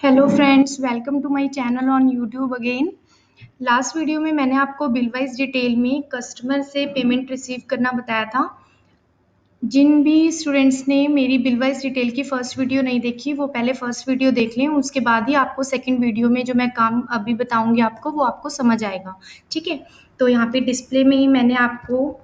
Hello friends, welcome to my channel on YouTube again. Last video में मैंने आपको bill wise detail में customer से पेमेंट रिसीव करना बताया था। जिन भी स्टूडेंट्स ने मेरी बिल वाइज डिटेल की फर्स्ट वीडियो नहीं देखी वो पहले फर्स्ट वीडियो देख लें, उसके बाद ही आपको सेकंड वीडियो में जो मैं काम अभी बताऊंगी आपको वो आपको समझ आएगा। ठीक है, तो यहाँ पे डिस्प्ले में ही मैंने आपको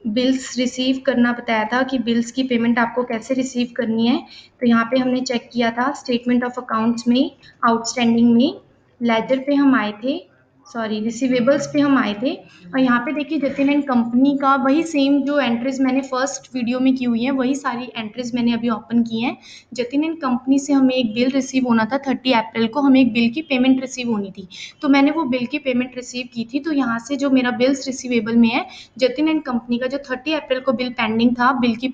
बिल्स रिसीव करना बताया था कि बिल्स की पेमेंट आपको कैसे रिसीव करनी है। तो यहाँ पे हमने चेक किया था स्टेटमेंट ऑफ अकाउंट्स में, आउटस्टैंडिंग में, लेजर पे हम आए थे, सॉरी रिसीवेबल्स पे हम आए थे। और यहाँ पे देखिए जतिन एंड कंपनी का वही सेम जो एंट्रीज मैंने फर्स्ट वीडियो में की हुई है वही सारी एंट्रीज मैंने अभी ओपन की हैं। जतिन एंड कंपनी से हमें एक बिल रिसीव होना था 30 अप्रैल को, हमें एक बिल की पेमेंट रिसीव होनी थी। तो मैंने वो बिल की पेमेंट रिसीव की थी। तो यहाँ से जो मेरा बिल्स रिसीवेबल में है जतिन एंड कंपनी का जो 30 अप्रैल को बिल पेंडिंग था, बिल की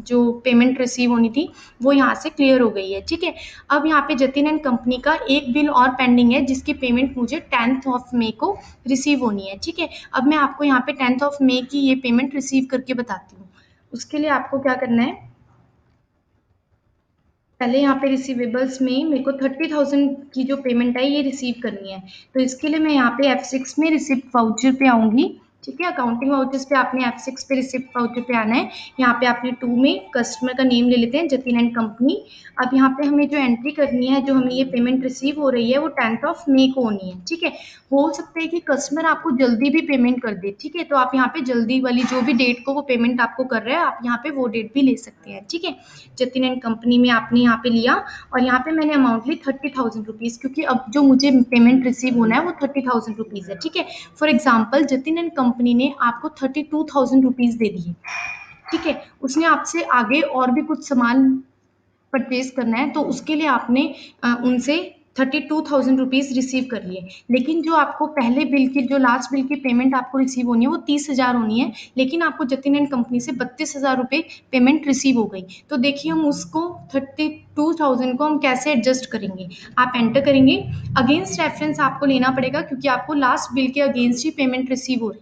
जो पेमेंट रिसीव होनी थी वो यहाँ से क्लियर हो गई है। ठीक है, अब यहाँ पे जतिन एंड कंपनी का एक बिल और पेंडिंग है जिसकी पेमेंट मुझे 10th ऑफ मई को रिसीव होनी है। ठीक है, अब मैं आपको यहाँ पे 10th ऑफ मई की ये पेमेंट रिसीव करके बताती हूँ। उसके लिए आपको क्या करना है, पहले यहाँ पे रिसीवेबल्स में मेरे को 30,000 की जो पेमेंट है ये रिसीव करनी है। तो इसके लिए मैं यहाँ पे F6 में रिसिप्ट वाउचर पे आऊंगी। ठीक है, अकाउंटिंग वाउचर्स पे आपने F6 पे रिसिप्ट वाउचर पे आना है। यहाँ पे आपने 2 में कस्टमर का नेम ले लेते हैं, जतिन एंड कंपनी। अब यहाँ पे हमें जो एंट्री करनी है, जो हमें ये पेमेंट रिसीव हो रही है वो 10th ऑफ मई को होनी है। ठीक है, हो सकता है कि कस्टमर आपको जल्दी भी पेमेंट कर दे। ठीक है, तो आप यहाँ पे जल्दी वाली जो भी डेट को वो पेमेंट आपको कर रहे हैं आप यहाँ पे वो डेट भी ले सकते हैं। ठीक है, जतिन एंड कंपनी में आपने यहाँ पे लिया और यहाँ पे मैंने अमाउंट ली 30,000 रुपीज़, क्योंकि अब जो मुझे पेमेंट रिसीव होना है वो 30,000 रुपीज़ है। ठीक है, for example Jatin and company ने आपको 32,000 रुपीज़ दे दिए। ठीक है, उसने आपसे आगे और भी कुछ सामान परचेज करना है तो उसके लिए आपने उनसे 32,000 रुपीज़ रिसीव कर लिए। लेकिन जो आपको पहले बिल की, जो लास्ट बिल की पेमेंट आपको रिसीव होनी है वो 30,000 होनी है, लेकिन आपको जतिन एंड कंपनी से 32,000 रुपये पेमेंट रिसीव हो गई। तो देखिए हम उसको 32,000 को हम कैसे एडजस्ट करेंगे। आप एंटर करेंगे, अगेंस्ट रेफरेंस आपको लेना पड़ेगा क्योंकि आपको लास्ट बिल के अगेंस्ट ही पेमेंट रिसीव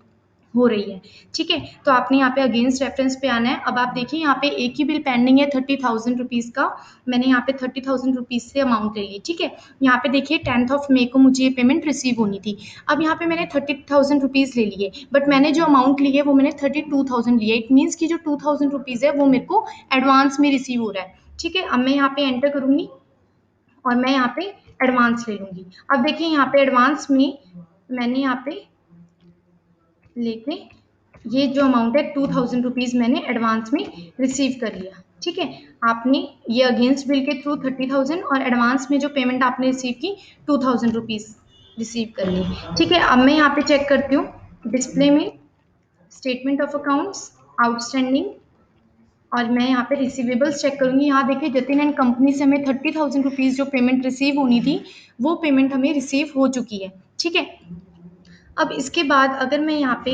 हो रही है। ठीक है, तो आपने यहाँ पे अगेंस्ट रेफरेंस पे आना है। अब आप देखिए यहाँ पे एक ही बिल पेंडिंग है 30,000 रुपीज़ का। मैंने यहाँ पे 30,000 रुपीज़ से अमाउंट ले ली। ठीक है, यहाँ पे देखिए 10th ऑफ मई को मुझे ये पेमेंट रिसीव होनी थी। अब यहाँ पे मैंने 30,000 रुपीज़ ले लिए, बट मैंने जो अमाउंट ली है वो मैंने 32,000 लिया। इट मीन्स की जो 2,000 रुपीज़ है वो मेरे को एडवांस में रिसीव हो रहा है। ठीक है, अब मैं यहाँ पे एंटर करूँगी और मैं यहाँ पे एडवांस ले लूँगी। अब देखिए यहाँ पे एडवांस में मैंने यहाँ पे लेके ये जो अमाउंट है 2,000 रुपीज़ मैंने एडवांस में रिसीव कर लिया। ठीक है, आपने ये अगेंस्ट बिल के थ्रू 30,000 और एडवांस में जो पेमेंट आपने रिसीव की 2,000 रुपीज़ रिसीव कर ली। ठीक है, अब मैं यहाँ पे चेक करती हूँ डिस्प्ले में स्टेटमेंट ऑफ अकाउंट्स, आउटस्टैंडिंग, और मैं यहाँ पे रिसीवेबल्स चेक करूँगी। यहाँ देखिए जतिन एंड कंपनी से हमें 30,000 रुपीज़ जो पेमेंट रिसीव होनी थी वो पेमेंट हमें रिसीव हो चुकी है। ठीक है, अब इसके बाद अगर मैं यहाँ पे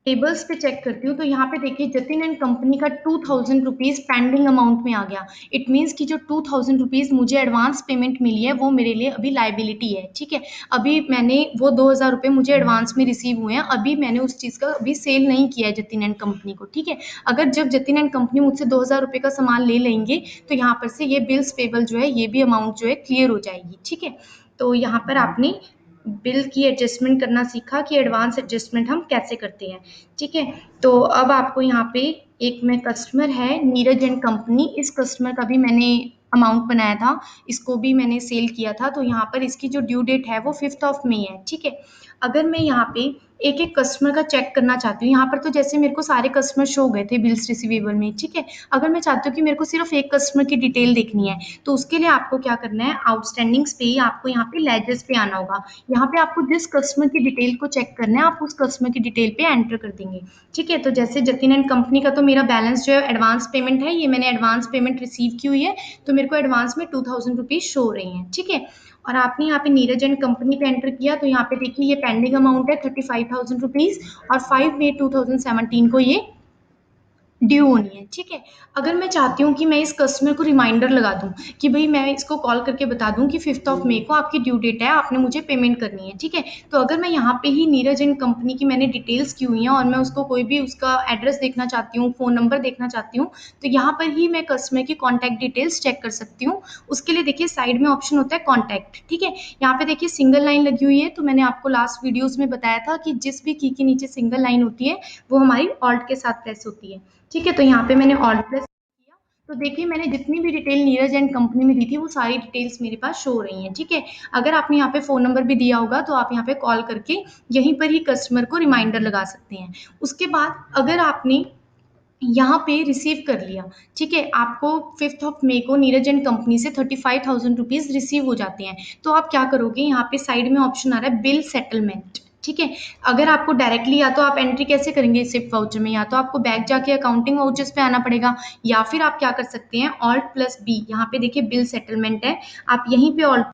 टेबल्स पे चेक करती हूँ तो यहाँ पे देखिए जतिन एंड कंपनी का 2,000 रुपीज़ पेंडिंग अमाउंट में आ गया। इट मीन्स कि जो 2,000 रुपीज़ मुझे एडवांस पेमेंट मिली है वो मेरे लिए अभी लाइबिलिटी है। ठीक है, अभी मैंने वो 2,000 रुपये मुझे एडवांस में रिसीव हुए हैं, अभी मैंने उस चीज़ का अभी सेल नहीं किया है जतिन एंड कंपनी को। ठीक है, अगर जब जतिन एंड कंपनी मुझसे 2,000 रुपये का सामान ले लेंगे तो यहाँ पर से ये बिल्स पेबल जो है ये भी अमाउंट जो है क्लियर हो जाएगी। ठीक है, तो यहाँ पर आपने बिल की एडजस्टमेंट करना सीखा कि एडवांस एडजस्टमेंट हम कैसे करते हैं। ठीक है, तो अब आपको यहाँ पे एक में कस्टमर है नीरज एंड कंपनी, इस कस्टमर का भी मैंने अमाउंट बनाया था, इसको भी मैंने सेल किया था। तो यहाँ पर इसकी जो ड्यू डेट है वो 5th ऑफ मई है। ठीक है, अगर मैं यहाँ पे एक एक कस्टमर का चेक करना चाहती हूँ, यहाँ पर तो जैसे मेरे को सारे कस्टमर शो हो गए थे बिल्स रिसीवेबल में। ठीक है, अगर मैं चाहती हूँ कि मेरे को सिर्फ एक कस्टमर की डिटेल देखनी है तो उसके लिए आपको क्या करना है, आउटस्टैंडिंग्स पे ही आपको यहाँ पे लेजर्स पे आना होगा। यहाँ पे आपको जिस कस्टमर की डिटेल को चेक करना है आप उस कस्टमर की डिटेल पे एंटर कर देंगे। ठीक है, तो जैसे जतिन एंड कंपनी का तो मेरा बैलेंस जो है एडवांस पेमेंट है, ये मैंने एडवांस पेमेंट रिसीव की हुई है, तो मेरे को एडवांस में 2,000 रुपीज़ शो हो रही हैं। ठीक है, और आपने यहाँ पे नीरज एंड कंपनी पे एंटर किया तो यहाँ पे देखिए ये पेंडिंग अमाउंट है 35,000 रुपीज़ और 5 मई 2017 को ये ड्यू होनी है, ठीक है। अगर मैं चाहती हूँ कि मैं इस कस्टमर को रिमाइंडर लगा दूँ कि भाई मैं इसको कॉल करके बता दूँ कि 5th ऑफ मई को आपकी ड्यू डेट है, आपने मुझे पेमेंट करनी है, ठीक है। तो अगर मैं यहाँ पे ही नीरज एंड कंपनी की मैंने डिटेल्स की हुई हैं और मैं उसको कोई भी उसका एड्रेस देखना चाहती हूँ, फ़ोन नंबर देखना चाहती हूँ, तो यहाँ पर ही मैं कस्टमर की कॉन्टैक्ट डिटेल्स चेक कर सकती हूँ। उसके लिए देखिए साइड में ऑप्शन होता है कॉन्टैक्ट, ठीक है। यहाँ पे देखिए सिंगल लाइन लगी हुई है, तो मैंने आपको लास्ट वीडियोज़ में बताया था कि जिस भी की के नीचे सिंगल लाइन होती है, वो हमारी ऑल्ट के साथ प्रेस होती है, ठीक है। तो यहाँ पे मैंने ऑल्ट प्रेस किया, तो देखिए मैंने जितनी भी डिटेल नीरज एंड कंपनी में दी थी वो सारी डिटेल्स मेरे पास शो हो रही हैं, ठीक है। अगर आपने यहाँ पे फ़ोन नंबर भी दिया होगा तो आप यहाँ पे कॉल करके यहीं पर ही कस्टमर को रिमाइंडर लगा सकते हैं। उसके बाद अगर आपने यहाँ पे रिसीव कर लिया, ठीक है, आपको 5th ऑफ मई को नीरज एंड कंपनी से 35,000 रुपीज़ रिसीव हो जाते हैं, तो आप क्या करोगे, यहाँ पे साइड में ऑप्शन आ रहा है बिल सेटलमेंट, ठीक है। अगर आपको डायरेक्टली या तो आप एंट्री कैसे करेंगे रिसिप्ट वाउचर में, या तो आपको बैक जाके अकाउंटिंग वाउचर्स पे आना पड़ेगा, या फिर आप क्या कर सकते हैं ऑल्ट प्लस बी, यहाँ पे देखिए बिल सेटलमेंट है, आप यहीं पे ऑल्ट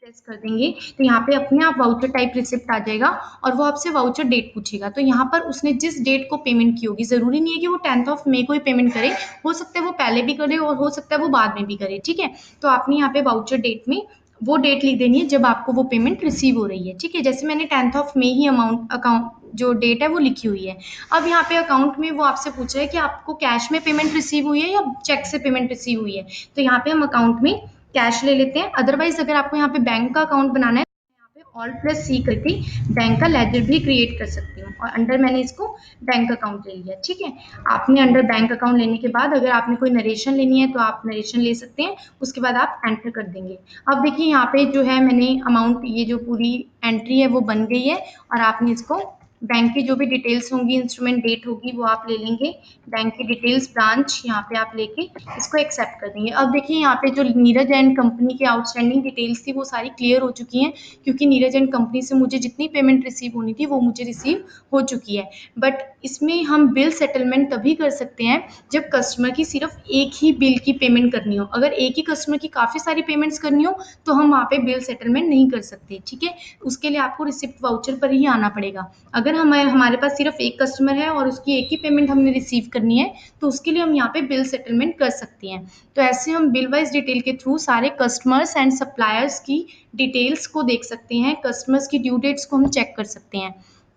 प्रेस कर देंगे तो यहाँ पे अपने आप वाउचर टाइप रिसिप्ट आ जाएगा और वो आपसे वाउचर डेट पूछेगा। तो यहाँ पर उसने जिस डेट को पेमेंट की होगी, ज़रूरी नहीं है कि वो 10th ऑफ मई को ही पेमेंट करे, हो सकता है वो पहले भी करे और हो सकता है वो बाद में भी करे, ठीक है। तो आपने यहाँ पे वाउचर डेट में वो डेट लिख देनी है जब आपको वो पेमेंट रिसीव हो रही है, ठीक है। जैसे मैंने 10th ऑफ मई ही अमाउंट अकाउंट जो डेट है वो लिखी हुई है। अब यहाँ पे अकाउंट में वो आपसे पूछ रहा है कि आपको कैश में पेमेंट रिसीव हुई है या चेक से पेमेंट रिसीव हुई है, तो यहाँ पे हम अकाउंट में कैश ले लेते हैं। अदरवाइज अगर आपको यहाँ पे बैंक का अकाउंट बनाना है, यहाँ पे ऑल्ट प्लस सी करके बैंक का लेजर भी क्रिएट कर सकती हूँ और अंडर मैंने इसको बैंक अकाउंट ले लिया, ठीक है। आपने अंडर बैंक अकाउंट लेने के बाद अगर आपने कोई नरेशन लेनी है तो आप नरेशन ले सकते हैं, उसके बाद आप एंटर कर देंगे। अब देखिए यहाँ पे जो है मैंने अमाउंट, ये जो पूरी एंट्री है वो बन गई है और आपने इसको बैंक की जो भी डिटेल्स होंगी, इंस्ट्रूमेंट डेट होगी वो आप ले लेंगे, बैंक की डिटेल्स ब्रांच यहाँ पे आप लेके इसको एक्सेप्ट कर देंगे। अब देखिए यहाँ पे जो नीरज एंड कंपनी की आउटस्टैंडिंग डिटेल्स थी वो सारी क्लियर हो चुकी हैं, क्योंकि नीरज एंड कंपनी से मुझे जितनी पेमेंट रिसीव होनी थी वो मुझे रिसीव हो चुकी है। बट इसमें हम बिल सेटलमेंट तभी कर सकते हैं जब कस्टमर की सिर्फ एक ही बिल की पेमेंट करनी हो। अगर एक ही कस्टमर की काफ़ी सारी पेमेंट्स करनी हो तो हम वहाँ पे बिल सेटलमेंट नहीं कर सकते, ठीक है। उसके लिए आपको रिसिप्ट वाउचर पर ही आना पड़ेगा। अगर हमारे पास सिर्फ एक कस्टमर है और उसकी एक ही पेमेंट हमने रिसीव करनी है तो उसके लिए हम यहाँ पे बिल सेटलमेंट कर सकते हैं। तो ऐसे हम बिल वाइज डिटेल के थ्रू सारे कस्टमर्स एंड सप्लायर्स की डिटेल्स को देख सकते हैं, कस्टमर्स की ड्यू डेट्स को हम चेक कर सकते हैं।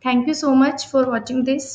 Thank you so much for watching this.